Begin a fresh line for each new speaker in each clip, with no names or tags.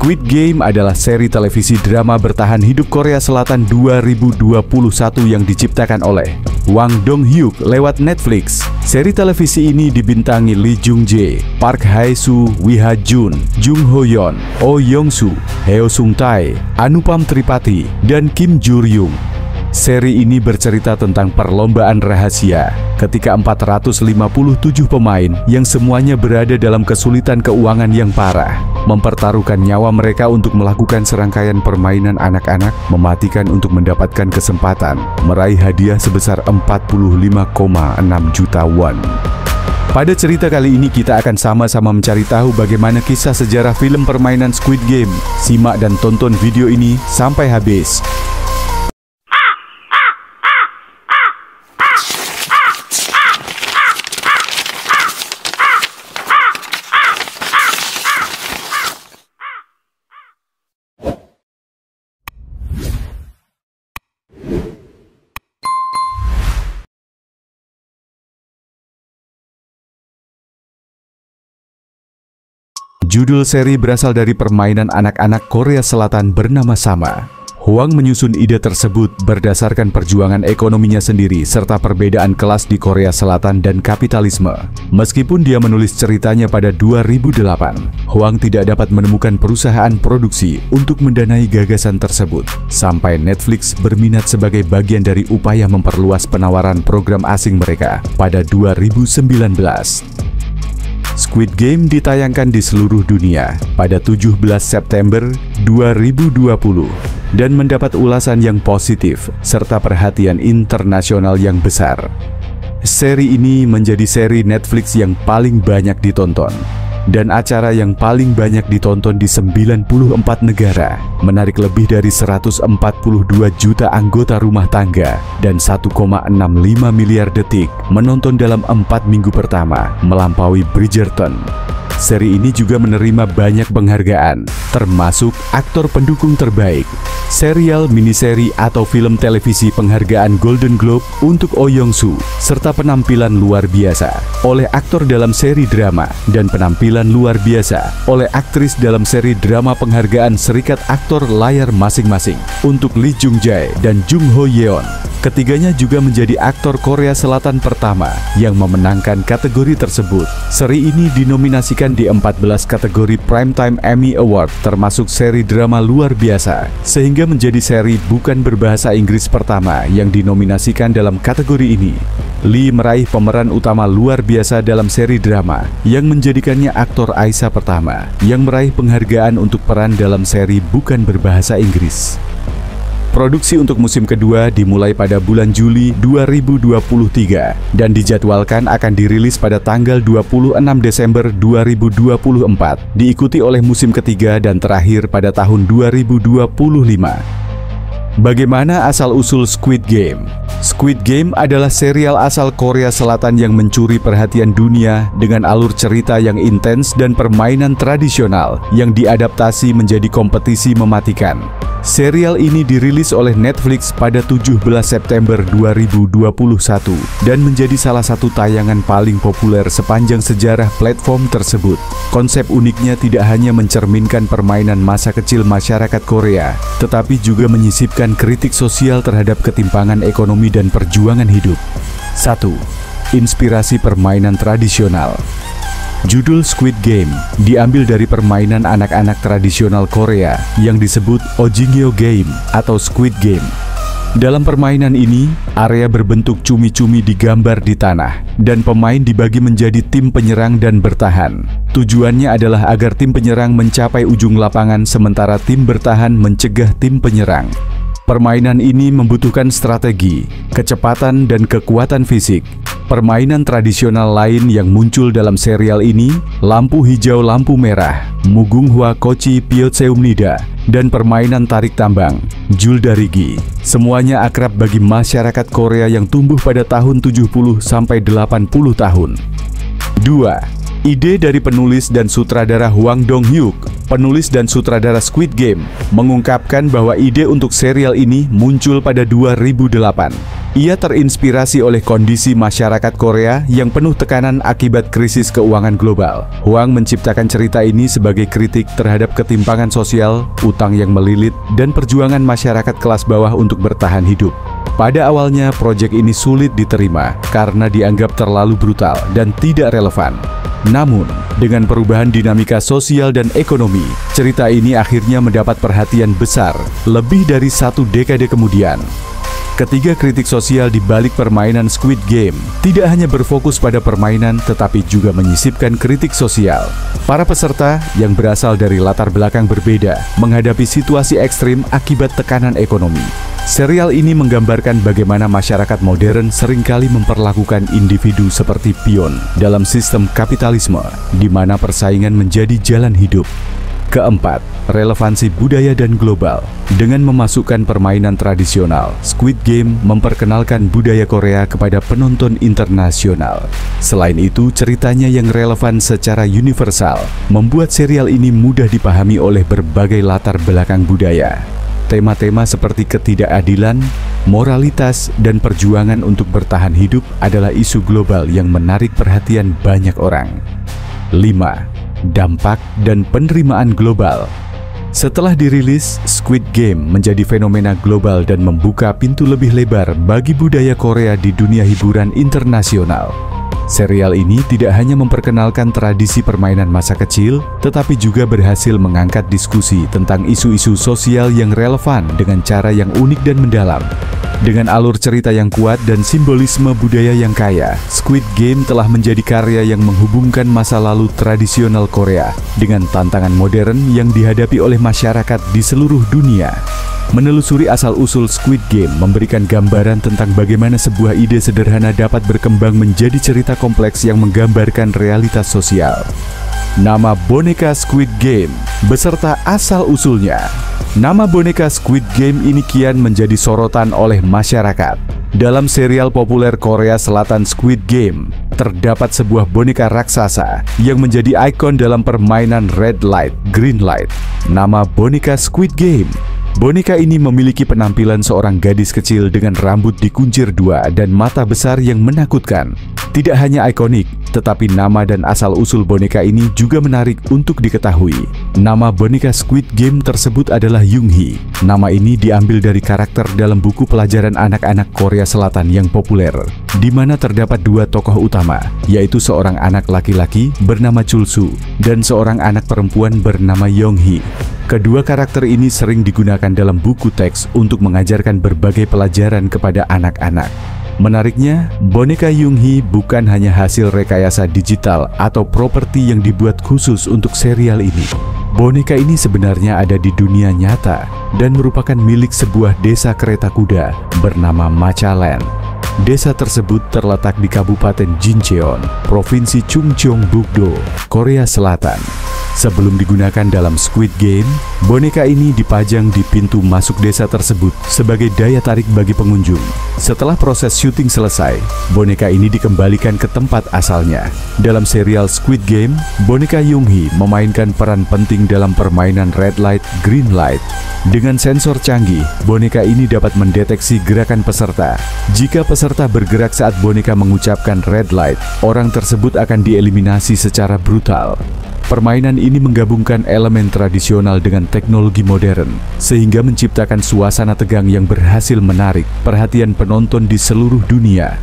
Squid Game adalah seri televisi drama bertahan hidup Korea Selatan 2021 yang diciptakan oleh Hwang Dong-hyuk lewat Netflix. Seri televisi ini dibintangi Lee Jung-jae, Park Hae-soo, Wi Ha-jun, Jung Ho-yeon, Oh Young-soo, Heo Sung-tae, Anupam Tripathi, dan Kim Joo-ryung. Seri ini bercerita tentang perlombaan rahasia ketika 457 pemain yang semuanya berada dalam kesulitan keuangan yang parah mempertaruhkan nyawa mereka untuk melakukan serangkaian permainan anak-anak mematikan untuk mendapatkan kesempatan meraih hadiah sebesar 45,6 juta won. Pada cerita kali ini kita akan sama-sama mencari tahu bagaimana kisah sejarah film permainan Squid Game. Simak dan tonton video ini sampai habis. Judul seri berasal dari permainan anak-anak Korea Selatan bernama sama. Hwang menyusun ide tersebut berdasarkan perjuangan ekonominya sendiri serta perbedaan kelas di Korea Selatan dan kapitalisme. Meskipun dia menulis ceritanya pada 2008, Hwang tidak dapat menemukan perusahaan produksi untuk mendanai gagasan tersebut. Sampai Netflix berminat sebagai bagian dari upaya memperluas penawaran program asing mereka pada 2019. Squid Game ditayangkan di seluruh dunia pada 17 September 2020 dan mendapat ulasan yang positif serta perhatian internasional yang besar. Seri ini menjadi seri Netflix yang paling banyak ditonton dan acara yang paling banyak ditonton di 94 negara, menarik lebih dari 142 juta anggota rumah tangga dan 1,65 miliar detik menonton dalam 4 minggu pertama, melampaui Bridgerton. Seri ini juga menerima banyak penghargaan, termasuk aktor pendukung terbaik, serial, miniseri, atau film televisi penghargaan Golden Globe untuk Oh Young-soo, serta penampilan luar biasa oleh aktor dalam seri drama dan penampilan luar biasa oleh aktris dalam seri drama penghargaan Serikat Aktor Layar masing-masing untuk Lee Jung-jae dan Jung Ho-yeon. Ketiganya juga menjadi aktor Korea Selatan pertama yang memenangkan kategori tersebut. Seri ini dinominasikan di 14 kategori Primetime Emmy Award termasuk seri drama luar biasa, sehingga menjadi seri bukan berbahasa Inggris pertama yang dinominasikan dalam kategori ini. Lee meraih pemeran utama luar biasa dalam seri drama yang menjadikannya aktor Aisa pertama yang meraih penghargaan untuk peran dalam seri bukan berbahasa Inggris. Produksi untuk musim kedua dimulai pada bulan Juli 2023 dan dijadwalkan akan dirilis pada tanggal 26 Desember 2024, diikuti oleh musim ketiga dan terakhir pada tahun 2025. Bagaimana asal-usul Squid Game? Squid Game adalah serial asal Korea Selatan yang mencuri perhatian dunia dengan alur cerita yang intens dan permainan tradisional yang diadaptasi menjadi kompetisi mematikan. Serial ini dirilis oleh Netflix pada 17 September 2021 dan menjadi salah satu tayangan paling populer sepanjang sejarah platform tersebut. Konsep uniknya tidak hanya mencerminkan permainan masa kecil masyarakat Korea, tetapi juga menyisipkan kritik sosial terhadap ketimpangan ekonomi dan perjuangan hidup. 1. Inspirasi permainan tradisional. Judul Squid Game diambil dari permainan anak-anak tradisional Korea yang disebut Ojingyo Game atau Squid Game. Dalam permainan ini, area berbentuk cumi-cumi digambar di tanah dan pemain dibagi menjadi tim penyerang dan bertahan. Tujuannya adalah agar tim penyerang mencapai ujung lapangan sementara tim bertahan mencegah tim penyerang. Permainan ini membutuhkan strategi, kecepatan, dan kekuatan fisik. Permainan tradisional lain yang muncul dalam serial ini, lampu hijau lampu merah, Mugunghwa Kochi Pyeotseumnida, dan permainan tarik tambang, Juldarigi. Semuanya akrab bagi masyarakat Korea yang tumbuh pada tahun 70 sampai 80 tahun. 2. Ide dari penulis dan sutradara Hwang Dong-hyuk. Penulis dan sutradara Squid Game mengungkapkan bahwa ide untuk serial ini muncul pada 2008. Ia terinspirasi oleh kondisi masyarakat Korea yang penuh tekanan akibat krisis keuangan global. Hwang menciptakan cerita ini sebagai kritik terhadap ketimpangan sosial, utang yang melilit, dan perjuangan masyarakat kelas bawah untuk bertahan hidup. Pada awalnya, proyek ini sulit diterima karena dianggap terlalu brutal dan tidak relevan. Namun, dengan perubahan dinamika sosial dan ekonomi, cerita ini akhirnya mendapat perhatian besar lebih dari 1 dekade kemudian. Ketiga kritik sosial di balik permainan Squid Game tidak hanya berfokus pada permainan tetapi juga menyisipkan kritik sosial. Para peserta yang berasal dari latar belakang berbeda menghadapi situasi ekstrim akibat tekanan ekonomi. Serial ini menggambarkan bagaimana masyarakat modern seringkali memperlakukan individu seperti pion dalam sistem kapitalisme, di mana persaingan menjadi jalan hidup. Keempat, relevansi budaya dan global. Dengan memasukkan permainan tradisional, Squid Game memperkenalkan budaya Korea kepada penonton internasional. Selain itu, ceritanya yang relevan secara universal membuat serial ini mudah dipahami oleh berbagai latar belakang budaya. Tema-tema seperti ketidakadilan, moralitas, dan perjuangan untuk bertahan hidup adalah isu global yang menarik perhatian banyak orang. 5. Dampak dan penerimaan global. Setelah dirilis, Squid Game menjadi fenomena global dan membuka pintu lebih lebar bagi budaya Korea di dunia hiburan internasional. Serial ini tidak hanya memperkenalkan tradisi permainan masa kecil, tetapi juga berhasil mengangkat diskusi tentang isu-isu sosial yang relevan dengan cara yang unik dan mendalam. Dengan alur cerita yang kuat dan simbolisme budaya yang kaya, Squid Game telah menjadi karya yang menghubungkan masa lalu tradisional Korea dengan tantangan modern yang dihadapi oleh masyarakat di seluruh dunia. Menelusuri asal-usul Squid Game memberikan gambaran tentang bagaimana sebuah ide sederhana dapat berkembang menjadi cerita kompleks yang menggambarkan realitas sosial. Nama boneka Squid Game beserta asal-usulnya. Nama boneka Squid Game ini kian menjadi sorotan oleh masyarakat. Dalam serial populer Korea Selatan Squid Game, terdapat sebuah boneka raksasa yang menjadi ikon dalam permainan Red Light, Green Light. Nama boneka Squid Game. Boneka ini memiliki penampilan seorang gadis kecil dengan rambut dikuncir 2 dan mata besar yang menakutkan. Tidak hanya ikonik, tetapi nama dan asal-usul boneka ini juga menarik untuk diketahui. Nama boneka Squid Game tersebut adalah Yoonghee. Nama ini diambil dari karakter dalam buku pelajaran anak-anak Korea Selatan yang populer, di mana terdapat 2 tokoh utama, yaitu seorang anak laki-laki bernama Chulsu dan seorang anak perempuan bernama Yoonghee. Kedua karakter ini sering digunakan dalam buku teks untuk mengajarkan berbagai pelajaran kepada anak-anak. Menariknya, boneka Yoonghee bukan hanya hasil rekayasa digital atau properti yang dibuat khusus untuk serial ini. Boneka ini sebenarnya ada di dunia nyata dan merupakan milik sebuah desa kereta kuda bernama Machaland. Desa tersebut terletak di Kabupaten Jincheon, Provinsi Chungcheongbuk-do, Korea Selatan. Sebelum digunakan dalam Squid Game, boneka ini dipajang di pintu masuk desa tersebut sebagai daya tarik bagi pengunjung. Setelah proses syuting selesai, boneka ini dikembalikan ke tempat asalnya. Dalam serial Squid Game, boneka Yoonghee memainkan peran penting dalam permainan Red Light, Green Light. Dengan sensor canggih, boneka ini dapat mendeteksi gerakan peserta. Jika peserta bergerak saat boneka mengucapkan Red Light, orang tersebut akan dieliminasi secara brutal. Permainan ini menggabungkan elemen tradisional dengan teknologi modern, sehingga menciptakan suasana tegang yang berhasil menarik perhatian penonton di seluruh dunia.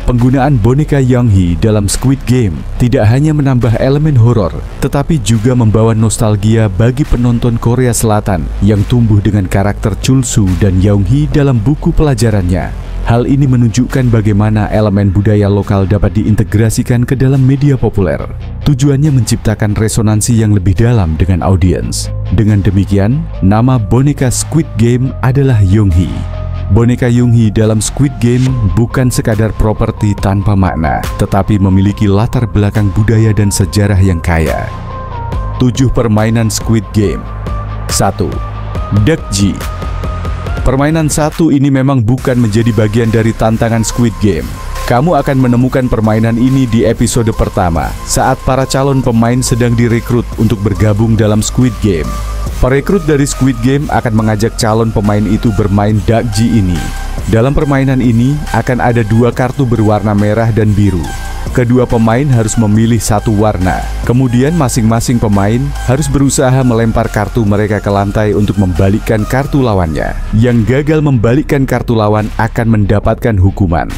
Penggunaan boneka Yoonghee dalam Squid Game tidak hanya menambah elemen horor, tetapi juga membawa nostalgia bagi penonton Korea Selatan yang tumbuh dengan karakter Chulsu dan Yoonghee dalam buku pelajarannya. Hal ini menunjukkan bagaimana elemen budaya lokal dapat diintegrasikan ke dalam media populer. Tujuannya menciptakan resonansi yang lebih dalam dengan audiens. Dengan demikian, nama boneka Squid Game adalah Yoonghee. Boneka Yoonghee dalam Squid Game bukan sekadar properti tanpa makna, tetapi memiliki latar belakang budaya dan sejarah yang kaya. 7 permainan Squid Game. 1. Deokji. Permainan 1 ini memang bukan menjadi bagian dari tantangan Squid Game. Kamu akan menemukan permainan ini di episode pertama, saat para calon pemain sedang direkrut untuk bergabung dalam Squid Game. Perekrut dari Squid Game akan mengajak calon pemain itu bermain Deokji ini. Dalam permainan ini akan ada 2 kartu berwarna merah dan biru. Kedua pemain harus memilih satu warna. Kemudian masing-masing pemain harus berusaha melempar kartu mereka ke lantai untuk membalikkan kartu lawannya. Yang gagal membalikkan kartu lawan akan mendapatkan hukuman.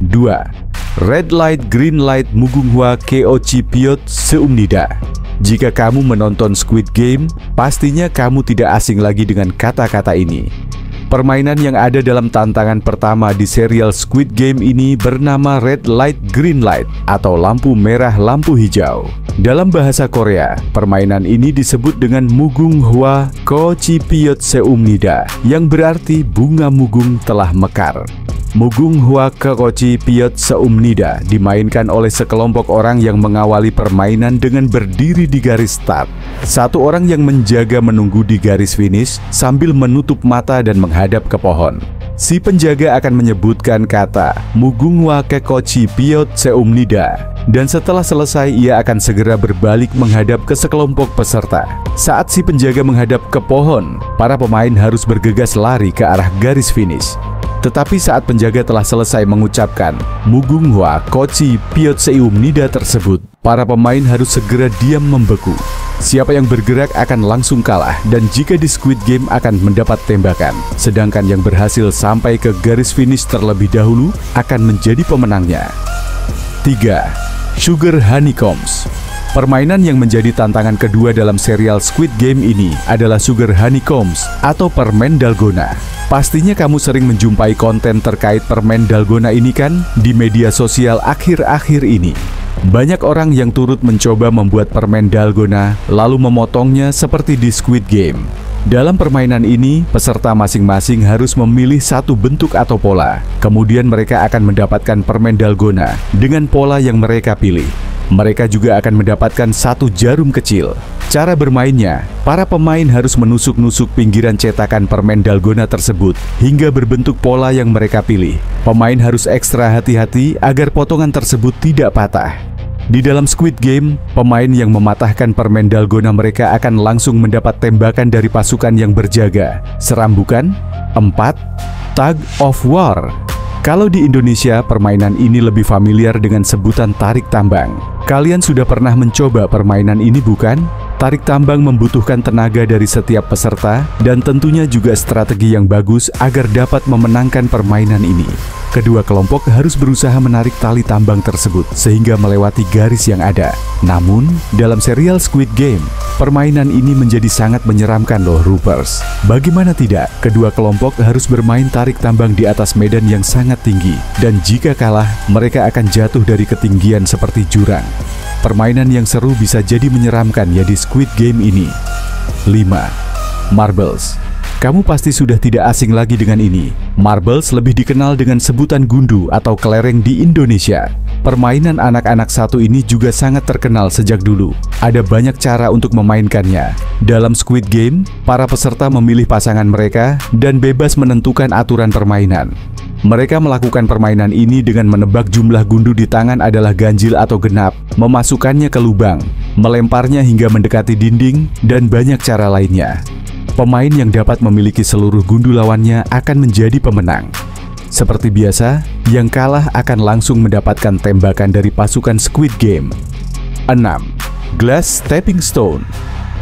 2. Red light, green light, mugunghwa, keochi, piot, seumnida. Jika kamu menonton Squid Game, pastinya kamu tidak asing lagi dengan kata-kata ini. Permainan yang ada dalam tantangan pertama di serial Squid Game ini bernama Red Light Green Light atau lampu merah lampu hijau. Dalam bahasa Korea, permainan ini disebut dengan mugunghwa kochi piot seumnida yang berarti bunga mugung telah mekar. Mugunghwa kochi piot seumnida dimainkan oleh sekelompok orang yang mengawali permainan dengan berdiri di garis start. Satu orang yang menjaga menunggu di garis finish sambil menutup mata dan menghadap ke pohon. Si penjaga akan menyebutkan kata mugunghwa kochi piot seumnida dan setelah selesai ia akan segera berbalik menghadap ke sekelompok peserta. Saat si penjaga menghadap ke pohon, para pemain harus bergegas lari ke arah garis finish. Tetapi saat penjaga telah selesai mengucapkan mugunghwa kochi piot seumnida tersebut, para pemain harus segera diam membeku. Siapa yang bergerak akan langsung kalah dan jika di Squid Game akan mendapat tembakan. Sedangkan yang berhasil sampai ke garis finish terlebih dahulu akan menjadi pemenangnya. 3. Sugar Honeycombs. Permainan yang menjadi tantangan kedua dalam serial Squid Game ini adalah Sugar Honeycombs atau permen dalgona. Pastinya kamu sering menjumpai konten terkait permen dalgona ini kan di media sosial akhir-akhir ini. Banyak orang yang turut mencoba membuat permen dalgona lalu memotongnya seperti di Squid Game. Dalam permainan ini, peserta masing-masing harus memilih satu bentuk atau pola. Kemudian mereka akan mendapatkan permen dalgona dengan pola yang mereka pilih. Mereka juga akan mendapatkan satu jarum kecil. Cara bermainnya, para pemain harus menusuk-nusuk pinggiran cetakan permen dalgona tersebut hingga berbentuk pola yang mereka pilih. Pemain harus ekstra hati-hati agar potongan tersebut tidak patah. Di dalam Squid Game, pemain yang mematahkan permen dalgona mereka akan langsung mendapat tembakan dari pasukan yang berjaga. Seram bukan? 4. Tug of War. Kalau di Indonesia, permainan ini lebih familiar dengan sebutan tarik tambang. Kalian sudah pernah mencoba permainan ini bukan? Tarik tambang membutuhkan tenaga dari setiap peserta dan tentunya juga strategi yang bagus agar dapat memenangkan permainan ini. Kedua kelompok harus berusaha menarik tali tambang tersebut sehingga melewati garis yang ada. Namun, dalam serial Squid Game, permainan ini menjadi sangat menyeramkan loh Roopers. Bagaimana tidak, kedua kelompok harus bermain tarik tambang di atas medan yang sangat tinggi. Dan jika kalah, mereka akan jatuh dari ketinggian seperti jurang. Permainan yang seru bisa jadi menyeramkan ya di Squid Game ini. 5. Marbles. Kamu pasti sudah tidak asing lagi dengan ini. Marbles lebih dikenal dengan sebutan gundu atau kelereng di Indonesia. Permainan anak-anak satu ini juga sangat terkenal sejak dulu. Ada banyak cara untuk memainkannya. Dalam Squid Game, para peserta memilih pasangan mereka dan bebas menentukan aturan permainan. Mereka melakukan permainan ini dengan menebak jumlah gundu di tangan adalah ganjil atau genap, memasukkannya ke lubang, melemparnya hingga mendekati dinding, dan banyak cara lainnya. Pemain yang dapat memiliki seluruh gundu lawannya akan menjadi pemenang. Seperti biasa, yang kalah akan langsung mendapatkan tembakan dari pasukan Squid Game. 6. Glass Stepping Stone.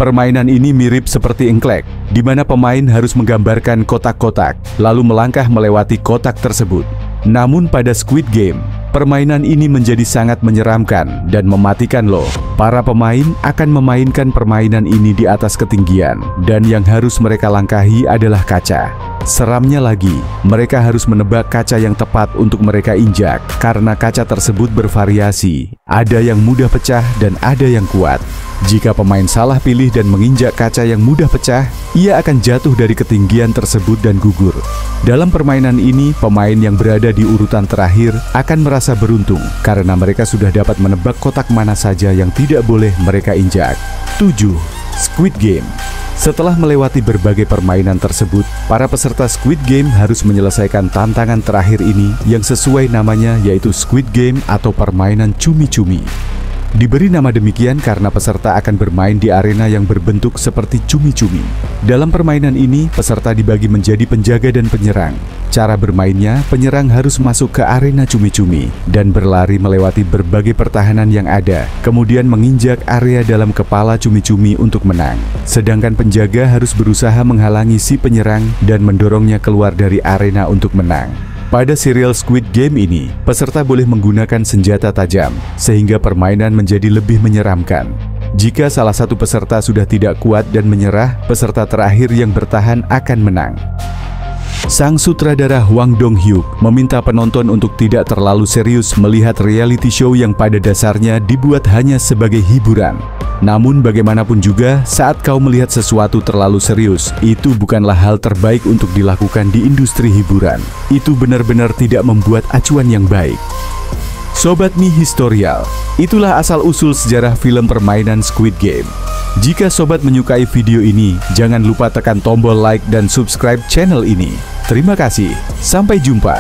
Permainan ini mirip seperti engklek, di mana pemain harus menggambarkan kotak-kotak, lalu melangkah melewati kotak tersebut. Namun pada Squid Game, permainan ini menjadi sangat menyeramkan dan mematikan loh. Para pemain akan memainkan permainan ini di atas ketinggian, dan yang harus mereka langkahi adalah kaca. Seramnya lagi, mereka harus menebak kaca yang tepat untuk mereka injak, karena kaca tersebut bervariasi. Ada yang mudah pecah dan ada yang kuat. Jika pemain salah pilih dan menginjak kaca yang mudah pecah, ia akan jatuh dari ketinggian tersebut dan gugur. Dalam permainan ini, pemain yang berada di urutan terakhir akan merasa beruntung karena mereka sudah dapat menebak kotak mana saja yang tidak boleh mereka injak. 7. Squid Game. Setelah melewati berbagai permainan tersebut, para peserta Squid Game harus menyelesaikan tantangan terakhir ini yang sesuai namanya yaitu Squid Game atau permainan cumi-cumi. Diberi nama demikian karena peserta akan bermain di arena yang berbentuk seperti cumi-cumi. Dalam permainan ini, peserta dibagi menjadi penjaga dan penyerang. Cara bermainnya, penyerang harus masuk ke arena cumi-cumi dan berlari melewati berbagai pertahanan yang ada, kemudian menginjak area dalam kepala cumi-cumi untuk menang. Sedangkan penjaga harus berusaha menghalangi si penyerang dan mendorongnya keluar dari arena untuk menang. Pada serial Squid Game ini, peserta boleh menggunakan senjata tajam, sehingga permainan menjadi lebih menyeramkan. Jika salah satu peserta sudah tidak kuat dan menyerah, peserta terakhir yang bertahan akan menang. Sang sutradara Hwang Dong-hyuk meminta penonton untuk tidak terlalu serius melihat reality show yang pada dasarnya dibuat hanya sebagai hiburan. Namun bagaimanapun juga, saat kau melihat sesuatu terlalu serius, itu bukanlah hal terbaik untuk dilakukan di industri hiburan. Itu benar-benar tidak membuat acuan yang baik. Sobat Mi Historial, itulah asal-usul sejarah film permainan Squid Game. Jika sobat menyukai video ini, jangan lupa tekan tombol like dan subscribe channel ini. Terima kasih, sampai jumpa.